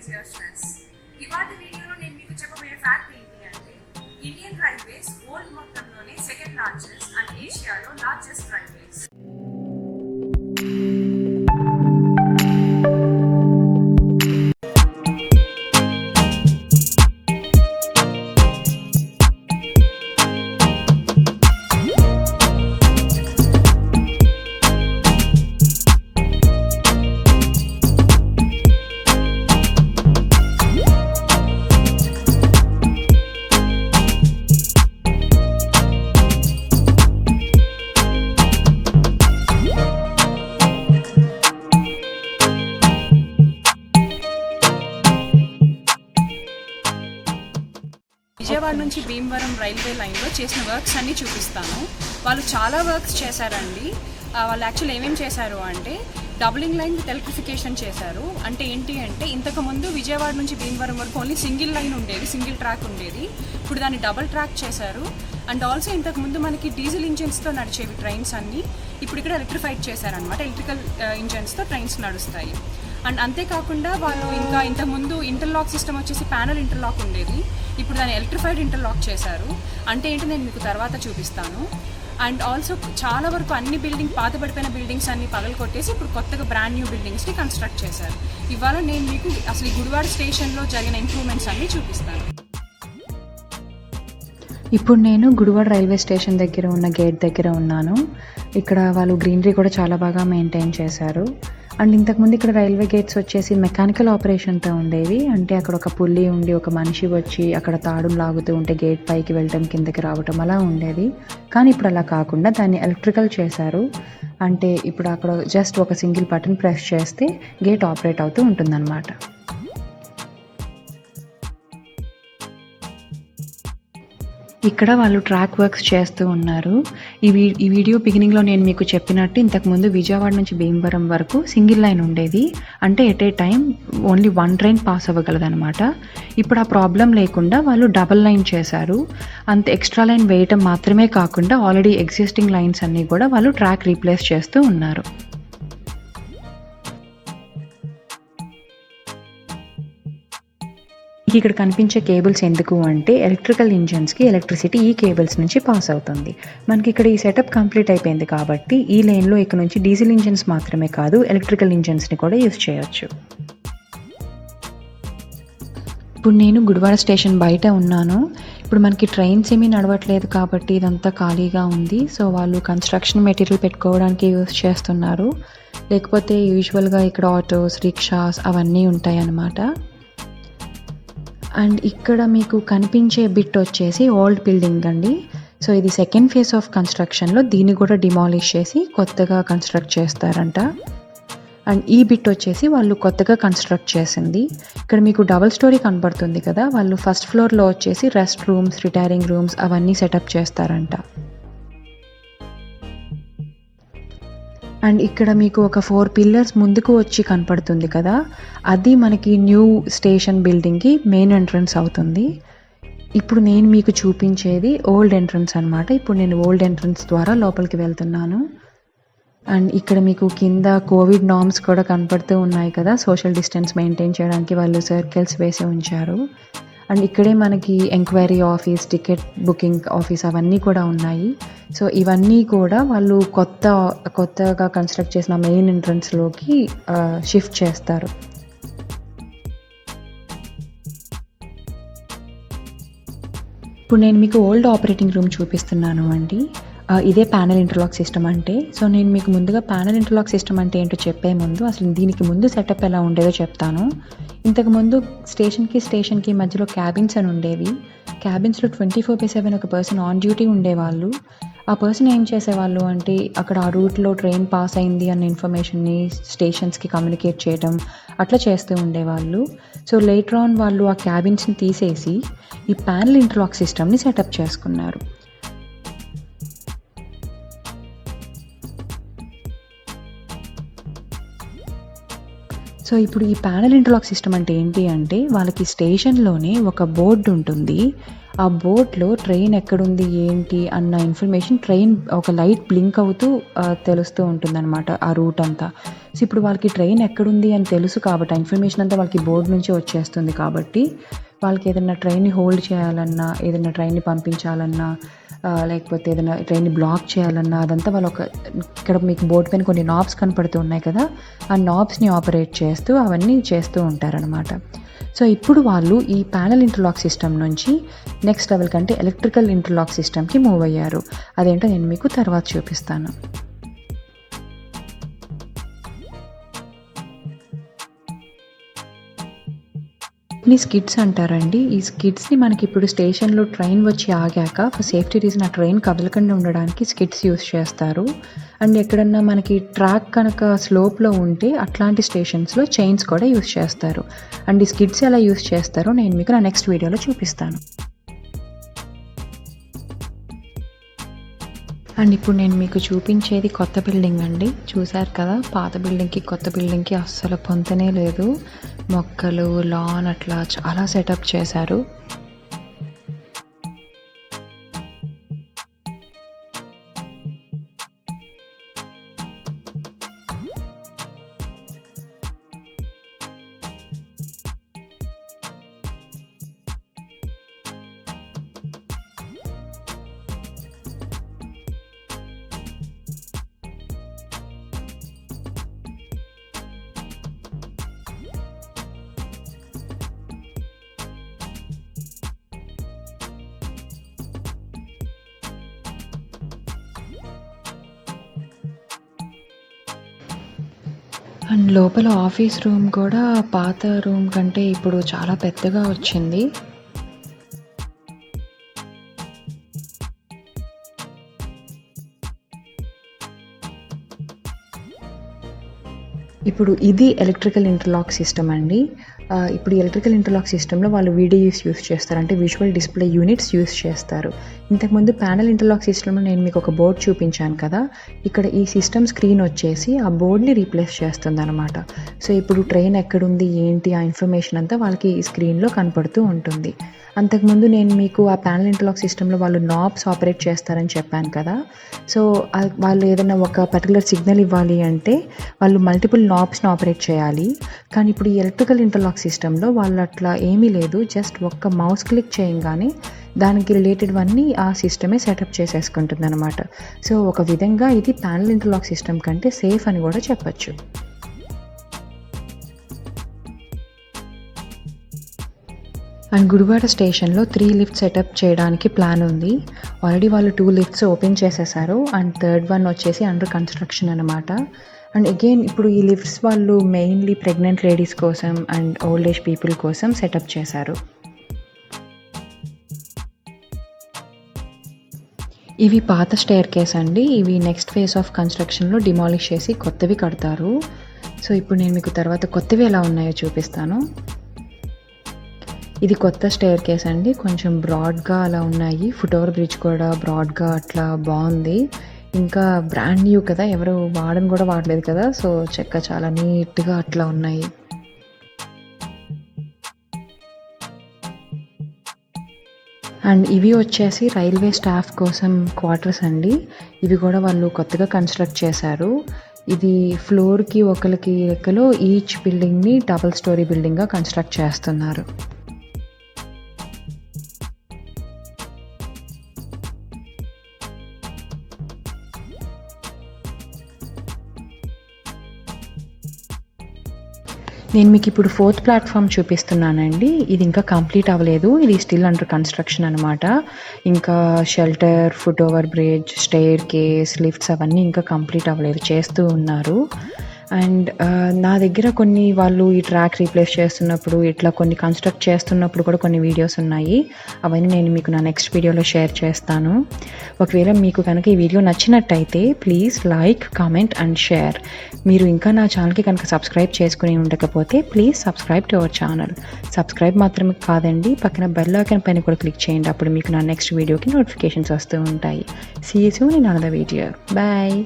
reduce your stress. ఇవాళ వీడియోలో నేను మీకు చెప్పబోయే ఫ్యాక్ట్ ఏంటి అంటే ఇండియన్ రైల్వేస్ వరల్డ్ మొత్తంలోనే సెకండ్ లార్జెస్ట్ అండ్ ఏషియాలో లార్జెస్ట్ రైల్వేస్. విజయవాడ నుంచి భీమవరం రైల్వే లైన్లో చేసిన వర్క్స్ అన్నీ చూపిస్తాను. వాళ్ళు చాలా వర్క్స్ చేశారండి. వాళ్ళు యాక్చువల్ ఏమేమి చేశారు అంటే డబులింగ్ లైన్ విత్ ఎలక్ట్రిఫికేషన్ చేశారు. అంటే ఏంటి అంటే ఇంతకుముందు విజయవాడ నుంచి భీమవరం వరకు ఓన్లీ సింగిల్ లైన్ ఉండేది, సింగిల్ ట్రాక్ ఉండేది. ఇప్పుడు దాన్ని డబుల్ ట్రాక్ చేశారు. అండ్ ఆల్సో ఇంతకుముందు మనకి డీజిల్ ఇంజన్స్తో నడిచేవి ట్రైన్స్ అన్నీ ఇప్పుడు ఇక్కడ ఎలక్ట్రిఫైడ్ చేశారనమాట. ఎలక్ట్రికల్ ఇంజన్స్తో ట్రైన్స్ నడుస్తాయి. అండ్ అంతేకాకుండా వాళ్ళు ఇంకా ఇంతకుముందు ఇంటర్లాక్ సిస్టమ్ వచ్చేసి ప్యానల్ ఇంటర్లాక్ ఉండేది, ఇప్పుడు దాన్ని ఎలక్ట్రిఫైడ్ ఇంటర్లాక్ చేశారు. అంటే ఏంటి నేను మీకు తర్వాత చూపిస్తాను. అండ్ ఆల్సో చాలా వరకు అన్ని పాత పడిపోయిన బిల్డింగ్స్ అన్ని పగలకొట్టేసి ఇప్పుడు కొత్తగా బ్రాండ్ న్యూ బిల్డింగ్స్ని కన్స్ట్రక్ట్ చేశారు. ఇవాళ నేను మీకు అసలు ఈ గుడివాడ స్టేషన్లో జరిగిన ఇంప్రూవ్మెంట్స్ అన్ని చూపిస్తాను. ఇప్పుడు నేను గుడివాడ రైల్వే స్టేషన్ దగ్గర ఉన్న గేట్ దగ్గర ఉన్నాను. ఇక్కడ వాళ్ళు గ్రీనరీ కూడా చాలా బాగా మెయింటైన్ చేశారు. అండ్ ఇంతకుముందు ఇక్కడ రైల్వే గేట్స్ వచ్చేసి మెకానికల్ ఆపరేషన్తో ఉండేవి. అంటే అక్కడ ఒక పుల్లి ఉండి ఒక మనిషి వచ్చి అక్కడ తాడుం లాగుతూ ఉంటే గేట్ పైకి వెళ్ళటం కిందకి రావటం అలా ఉండేది. కానీ ఇప్పుడు అలా కాకుండా దాన్ని ఎలక్ట్రికల్ చేశారు. అంటే ఇప్పుడు అక్కడ జస్ట్ ఒక సింగిల్ బటన్ ప్రెస్ చేస్తే గేట్ ఆపరేట్ అవుతూ ఉంటుందన్నమాట. ఇక్కడ వాళ్ళు ట్రాక్ వర్క్స్ చేస్తూ ఉన్నారు. ఈ వీడియో బిగినింగ్లో నేను మీకు చెప్పినట్టు ఇంతకుముందు విజయవాడ నుంచి భీమవరం వరకు సింగిల్ లైన్ ఉండేది. అంటే at a time only one train pass అవ్వగలదనమాట. ఇప్పుడు ఆ ప్రాబ్లం లేకుండా వాళ్ళు డబల్ లైన్ చేశారు. అంత ఎక్స్ట్రా లైన్ వేయటం మాత్రమే కాకుండా ఆల్రెడీ ఎగ్జిస్టింగ్ లైన్స్ అన్నీ కూడా వాళ్ళు ట్రాక్ రీప్లేస్ చేస్తూ ఉన్నారు. ఇక్కడ కనిపించే కేబుల్స్ ఎందుకు అంటే ఎలక్ట్రికల్ ఇంజన్స్కి ఎలక్ట్రిసిటీ ఈ కేబుల్స్ నుంచి పాస్ అవుతుంది. మనకి ఇక్కడ ఈ సెటప్ కంప్లీట్ అయిపోయింది కాబట్టి ఈ లైన్లో ఇక్కడ నుంచి డీజిల్ ఇంజన్స్ మాత్రమే కాదు ఎలక్ట్రికల్ ఇంజన్స్ని కూడా యూజ్ చేయొచ్చు. ఇప్పుడు నేను గుడివాడ స్టేషన్ బయట ఉన్నాను. ఇప్పుడు మనకి ట్రైన్స్ ఏమీ నడవట్లేదు కాబట్టి ఇదంతా ఖాళీగా ఉంది. సో వాళ్ళు కన్స్ట్రక్షన్ మెటీరియల్ పెట్టుకోవడానికి యూజ్ చేస్తున్నారు. లేకపోతే యూజువల్గా ఇక్కడ ఆటోస్, రిక్షాస్ అవన్నీ ఉంటాయి అన్నమాట. అండ్ ఇక్కడ మీకు కనిపించే బిట్ వచ్చేసి ఓల్డ్ బిల్డింగ్ అండి. సో ఇది సెకండ్ ఫేజ్ ఆఫ్ కన్స్ట్రక్షన్లో దీన్ని కూడా డిమాలిష్ చేసి కొత్తగా కన్స్ట్రక్ట్ చేస్తారంట. అండ్ ఈ బిట్ వచ్చేసి వాళ్ళు కొత్తగా కన్స్ట్రక్ట్ చేసింది. ఇక్కడ మీకు డబుల్ స్టోరీ కనబడుతుంది కదా, వాళ్ళు ఫస్ట్ ఫ్లోర్లో వచ్చేసి రెస్ట్ రూమ్స్, రిటైరింగ్ రూమ్స్ అవన్నీ సెటప్ చేస్తారంట. అండ్ ఇక్కడ మీకు ఒక 4 పిల్లర్స్ ముందుకు వచ్చి కనపడుతుంది కదా, అది మనకి న్యూ స్టేషన్ బిల్డింగ్కి మెయిన్ ఎంట్రన్స్ అవుతుంది. ఇప్పుడు నేను మీకు చూపించేది ఓల్డ్ ఎంట్రన్స్ అనమాట. ఇప్పుడు నేను ఓల్డ్ ఎంట్రన్స్ ద్వారా లోపలికి వెళ్తున్నాను. అండ్ ఇక్కడ మీకు కింద కోవిడ్ నార్మ్స్ కూడా కనపడుతూ ఉన్నాయి కదా, సోషల్ డిస్టెన్స్ మెయింటైన్ చేయడానికి వాళ్ళు సర్కిల్స్ వేసి ఉంచారు. అండ్ ఇక్కడే మనకి enquiry office, ticket booking office అవన్నీ కూడా ఉన్నాయి. సో ఇవన్నీ కూడా వాళ్ళు కొత్తగా కన్స్ట్రక్ట్ చేసిన మెయిన్ ఎంట్రన్స్లోకి షిఫ్ట్ చేస్తారు. ఇప్పుడు నేను మీకు ఓల్డ్ ఆపరేటింగ్ రూమ్ చూపిస్తున్నాను అండి. ఇదే ప్యానల్ ఇంటర్లాక్ సిస్టమ్ అంటే. సో నేను మీకు ముందుగా ప్యానల్ ఇంటర్లాక్ సిస్టమ్ అంటే ఏంటో చెప్పే ముందు అసలు దీనికి ముందు సెటప్ ఎలా ఉండేదో చెప్తాను. ఇంతకుముందు స్టేషన్కి మధ్యలో క్యాబిన్స్ అని ఉండేవి. క్యాబిన్స్లో 24/7 ఒక పర్సన్ ఆన్ డ్యూటీ ఉండేవాళ్ళు. ఆ పర్సన్ ఏం చేసేవాళ్ళు అంటే అక్కడ ఆ రూట్లో ట్రైన్ పాస్ అయింది అన్న ఇన్ఫర్మేషన్ని స్టేషన్స్కి కమ్యూనికేట్ చేయడం అట్లా చేస్తూ ఉండేవాళ్ళు. సో లేటర్ ఆన్ వాళ్ళు ఆ క్యాబిన్స్ని తీసేసి ఈ ప్యానల్ ఇంటర్లాక్ సిస్టమ్ని సెటప్ చేసుకున్నారు. సో ఇప్పుడు ఈ ప్యానెల్ ఇంటర్లాక్ సిస్టమ్ అంటే ఏంటి అంటే వాళ్ళకి స్టేషన్లోనే ఒక బోర్డు ఉంటుంది. ఆ బోర్డ్లో ట్రైన్ ఎక్కడుంది ఏంటి అన్న ఇన్ఫర్మేషన్ ట్రైన్ ఒక లైట్ బ్లింక్ అవుతూ తెలుస్తూ ఉంటుందన్నమాట ఆ రూట్ అంతా. సో ఇప్పుడు వాళ్ళకి ట్రైన్ ఎక్కడుంది అని తెలుసు కాబట్టి ఆ ఇన్ఫర్మేషన్ అంతా వాళ్ళకి బోర్డు నుంచే వచ్చేస్తుంది కాబట్టి వాళ్ళకి ఏదైనా ట్రైన్ని హోల్డ్ చేయాలన్నా, ఏదైనా ట్రైన్ని పంపించాలన్నా, లేకపోతే ఏదైనా ట్రైన్ని బ్లాక్ చేయాలన్నా అదంతా వాళ్ళు ఇక్కడ మీకు బోర్డు పైన కొన్ని నాబ్స్ కనపడుతూ ఉన్నాయి కదా, ఆ నాబ్స్ని ఆపరేట్ చేస్తూ అవన్నీ చేస్తూ ఉంటారనమాట. సో ఇప్పుడు వాళ్ళు ఈ ప్యానెల్ ఇంటర్లాక్ సిస్టమ్ నుంచి నెక్స్ట్ లెవెల్ కంటే ఎలక్ట్రికల్ ఇంటర్లాక్ సిస్టమ్కి మూవ్ అయ్యారు. అదేంటో నేను మీకు తర్వాత చూపిస్తాను. ఈ స్కిడ్స్ అంటారండి. ఈ స్కిడ్స్ని మనకి ఇప్పుడు స్టేషన్లో ట్రైన్ వచ్చి ఆగాక సేఫ్టీ రీజన్ ఆ ట్రైన్ కదలకుండా ఉండడానికి స్కిడ్స్ యూస్ చేస్తారు. అండ్ ఎక్కడన్నా మనకి ట్రాక్ కనుక స్లోప్లో ఉంటే అట్లాంటి స్టేషన్స్లో చైన్స్ కూడా యూస్ చేస్తారు. అండ్ ఈ స్కిడ్స్ ఎలా యూస్ చేస్తారో నేను మీకు నా నెక్స్ట్ వీడియోలో చూపిస్తాను. అండ్ ఇప్పుడు నేను మీకు చూపించేది కొత్త బిల్డింగ్ అండి. చూశారు కదా, పాత బిల్డింగ్కి కొత్త బిల్డింగ్కి అస్సలు పొంతనే లేదు. మొక్కలు, లాన్ అట్లా చాలా సెటప్ చేశారు. అండ్ లోపల ఆఫీస్ రూమ్ కూడా పాత రూమ్ కంటే ఇప్పుడు చాలా పెద్దగా వచ్చింది. ఇప్పుడు ఇది ఎలక్ట్రికల్ ఇంటర్లాక్ సిస్టమ్ అండి. ఇప్పుడు ఎలక్ట్రికల్ ఇంటర్లాక్ సిస్టంలో వాళ్ళు వీడియోస్ యూస్ చేస్తారు, అంటే విజువల్ డిస్ప్లే యూనిట్స్ యూస్ చేస్తారు. ఇంతకుముందు ప్యానెల్ ఇంటర్లాక్ సిస్టంలో నేను మీకు ఒక బోర్డ్ చూపించాను కదా, ఇక్కడ ఈ సిస్టమ్ స్క్రీన్ వచ్చేసి ఆ బోర్డ్ని రీప్లేస్ చేస్తుంది అనమాట. సో ఇప్పుడు ట్రైన్ ఎక్కడుంది ఏంటి ఆ ఇన్ఫర్మేషన్ అంతా వాళ్ళకి ఈ స్క్రీన్లో కనపడుతూ ఉంటుంది. అంతకుముందు నేను మీకు ఆ ప్యానెల్ ఇంటర్లాక్ సిస్టంలో వాళ్ళు నాబ్స్ ఆపరేట్ చేస్తారని చెప్పాను కదా. సో వాళ్ళు ఏదైనా ఒక పర్టికులర్ సిగ్నల్ ఇవ్వాలి అంటే వాళ్ళు మల్టిపుల్ నాబ్స్ని ఆపరేట్ చేయాలి. కానీ ఇప్పుడు ఈ ఎలక్ట్రికల్ ఇంటర్లాక్ సిస్టంలో వాళ్ళు అట్లా ఏమీ లేదు, జస్ట్ ఒక్క మౌస్ క్లిక్ చేయగానే దానికి రిలేటెడ్వన్నీ ఆ సిస్టమే సెటప్ చేసేసుకుంటుంది అనమాట. సో ఒక విధంగా ఇది ప్యానెల్ ఇంటర్లాక్ సిస్టమ్ కంటే సేఫ్ అని కూడా చెప్పచ్చు. అండ్ గుడివాడ స్టేషన్లో 3 లిఫ్ట్ సెటప్ చేయడానికి ప్లాన్ ఉంది. ఆల్రెడీ వాళ్ళు 2 లిఫ్ట్స్ ఓపెన్ చేసేసారు అండ్ థర్డ్ వన్ వచ్చేసి అండర్ కన్స్ట్రక్షన్ అనమాట. అండ్ అగైన్ ఇప్పుడు ఈ లిఫ్ట్స్ వాళ్ళు మెయిన్లీ ప్రెగ్నెంట్ లేడీస్ కోసం అండ్ ఓల్డ్ ఏజ్ పీపుల్ కోసం సెటప్ చేశారు. ఇవి పాత స్టేర్ కేస్ అండి. ఇవి నెక్స్ట్ ఫేజ్ ఆఫ్ కన్స్ట్రక్షన్లో డిమాలిష్ చేసి కొత్తవి కడతారు. సో ఇప్పుడు నేను మీకు తర్వాత కొత్తవి ఎలా ఉన్నాయో చూపిస్తాను. ఇది కొత్త స్టేర్ కేస్ అండి, కొంచెం బ్రాడ్గా అలా ఉన్నాయి. ఫుట్ ఓవర్ బ్రిడ్జ్ కూడా బ్రాడ్గా అట్లా బాగుంది. ఇంకా బ్రాండ్ న్యూ కదా, ఎవరు వాడని కూడా వాడలేదు కదా, సో చెక్క చాలా నీట్గా అట్లా ఉన్నాయి. అండ్ ఇవి వచ్చేసి రైల్వే స్టాఫ్ కోసం క్వార్టర్స్ అండి. ఇవి కూడా వాళ్ళు కొత్తగా కన్స్ట్రక్ట్ చేశారు. ఇది ఫ్లోర్కి ఒకరికి లెక్కలో ఈచ్ బిల్డింగ్ని డబుల్ స్టోరీ బిల్డింగ్గా కన్స్ట్రక్ట్ చేస్తున్నారు. నేను మీకు ఇప్పుడు 4th ప్లాట్ఫామ్ చూపిస్తున్నానండి. ఇది ఇంకా కంప్లీట్ అవ్వలేదు, ఇది స్టిల్ అండర్ కన్స్ట్రక్షన్ అనమాట. ఇంకా shelter, foot over bridge, staircase, lifts అవన్నీ ఇంకా కంప్లీట్ అవ్వలేదు, చేస్తూ ఉన్నారు. అండ్ నా దగ్గర కొన్ని వాళ్ళు ఈ ట్రాక్ రీప్లేస్ చేస్తున్నప్పుడు ఇట్లా కొన్ని కన్స్ట్రక్ట్ చేస్తున్నప్పుడు కూడా కొన్ని వీడియోస్ ఉన్నాయి. అవన్నీ నేను మీకు నా నెక్స్ట్ వీడియోలో షేర్ చేస్తాను. ఒకవేళ మీకు కనుక ఈ వీడియో నచ్చినట్టయితే please like, comment and share. మీరు ఇంకా నా ఛానల్కి కనుక సబ్స్క్రైబ్ చేసుకుని ఉండకపోతే please subscribe to our channel. Subscribe మాత్రమే కాదండి, పక్కన బెల్ ఐకాన్ పైన కూడా క్లిక్ చేయండి. అప్పుడు మీకు నా నెక్స్ట్ వీడియోకి నోటిఫికేషన్స్ వస్తూ ఉంటాయి. See you soon in another video. Bye.